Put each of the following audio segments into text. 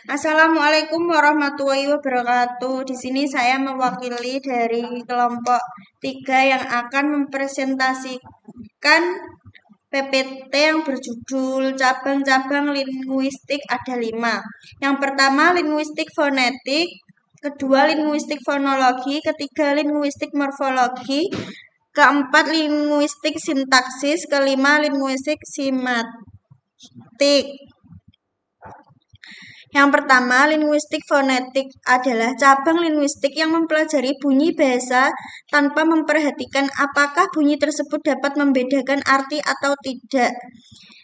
Assalamualaikum warahmatullahi wabarakatuh. Di sini saya mewakili dari kelompok 3 yang akan mempresentasikan PPT yang berjudul cabang-cabang linguistik ada 5. Yang pertama linguistik fonetik, kedua linguistik fonologi, ketiga linguistik morfologi, keempat linguistik sintaksis, kelima linguistik simatik. Yang pertama, linguistik fonetik adalah cabang linguistik yang mempelajari bunyi bahasa tanpa memperhatikan apakah bunyi tersebut dapat membedakan arti atau tidak.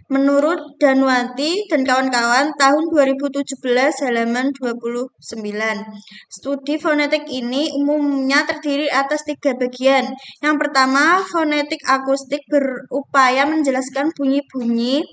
Menurut Danwanti dan kawan-kawan, tahun 2017 halaman 29. Studi fonetik ini umumnya terdiri atas 3 bagian. Yang pertama, fonetik akustik berupaya menjelaskan bunyi-bunyi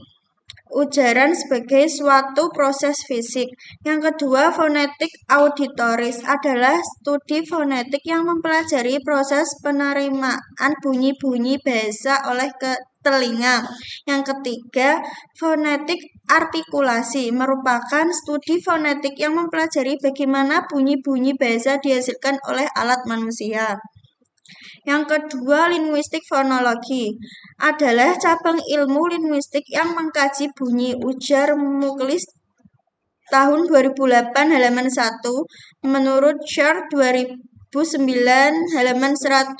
ujaran sebagai suatu proses fisik. Yang kedua, fonetik auditoris adalah studi fonetik yang mempelajari proses penerimaan bunyi-bunyi bahasa oleh telinga. Yang ketiga, fonetik artikulasi merupakan studi fonetik yang mempelajari bagaimana bunyi-bunyi bahasa dihasilkan oleh alat manusia. Yang kedua, linguistik fonologi adalah cabang ilmu linguistik yang mengkaji bunyi ujar muklis tahun 2008 halaman 1 menurut Chart 2009 halaman 102.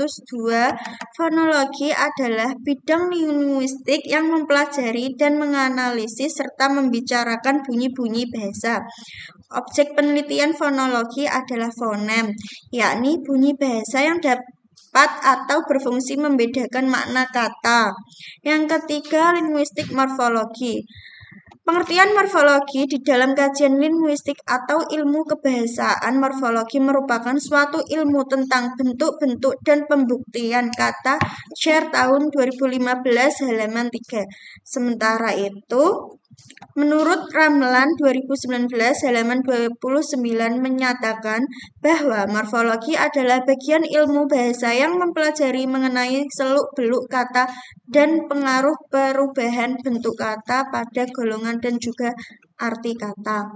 Fonologi adalah bidang linguistik yang mempelajari dan menganalisis serta membicarakan bunyi-bunyi bahasa. Objek penelitian fonologi adalah fonem, yakni bunyi bahasa yang dapat atau berfungsi membedakan makna kata. Yang ketiga, linguistik morfologi. Pengertian morfologi di dalam kajian linguistik atau ilmu kebahasaan. Morfologi merupakan suatu ilmu tentang bentuk-bentuk dan pembuktian kata. Share tahun 2015 halaman 3. Sementara itu, menurut Ramlan 2019 halaman 29 menyatakan bahwa morfologi adalah bagian ilmu bahasa yang mempelajari mengenai seluk-beluk kata dan pengaruh perubahan bentuk kata pada golongan dan juga arti kata.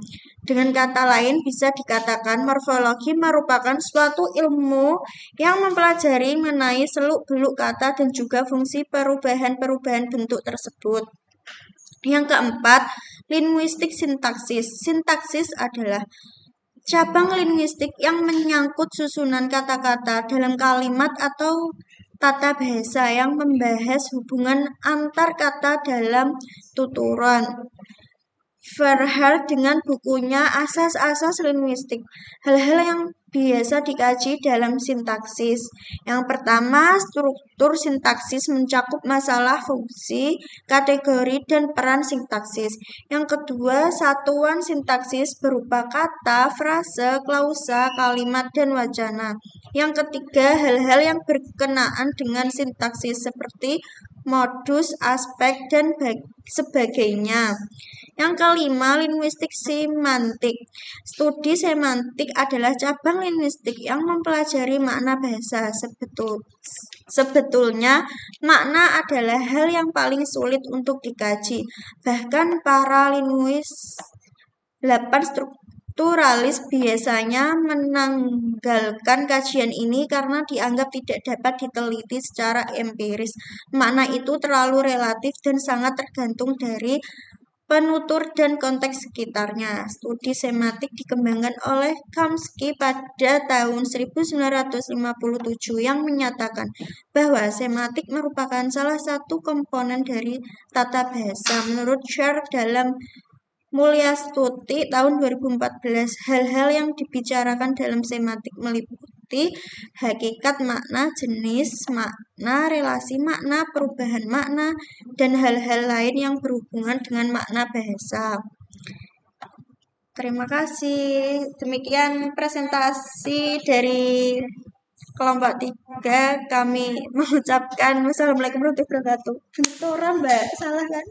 Dengan kata lain bisa dikatakan morfologi merupakan suatu ilmu yang mempelajari mengenai seluk-beluk kata dan juga fungsi perubahan-perubahan bentuk tersebut. Yang keempat, linguistik sintaksis. Sintaksis adalah cabang linguistik yang menyangkut susunan kata-kata dalam kalimat atau tata bahasa yang membahas hubungan antar kata dalam tuturan. Verhaal dengan bukunya Asas-asas Linguistik. Hal-hal yang biasa dikaji dalam sintaksis. Yang pertama, struktur sintaksis mencakup masalah fungsi, kategori, dan peran sintaksis. Yang kedua, satuan sintaksis berupa kata, frase, klausa, kalimat, dan wacana. Yang ketiga, hal-hal yang berkenaan dengan sintaksis seperti modus, aspek, dan sebagainya. Yang kelima, linguistik semantik. Studi semantik adalah cabang linguistik yang mempelajari makna bahasa. Sebetulnya, makna adalah hal yang paling sulit untuk dikaji. Bahkan para linguis 8 strukturalis biasanya menanggalkan kajian ini karena dianggap tidak dapat diteliti secara empiris. Makna itu terlalu relatif dan sangat tergantung dari penutur dan konteks sekitarnya. Studi semantik dikembangkan oleh Chomsky pada tahun 1957 yang menyatakan bahwa semantik merupakan salah satu komponen dari tata bahasa. Menurut Sher dalam Mulyastuti tahun 2014, hal-hal yang dibicarakan dalam semantik meliputi hakikat makna, jenis makna, relasi makna, perubahan makna, dan hal-hal lain yang berhubungan dengan makna bahasa. Terima kasih. Demikian presentasi dari kelompok 3. Kami mengucapkan wassalamualaikum warahmatullahi wabarakatuh. Bentora, Mbak. Salah kan?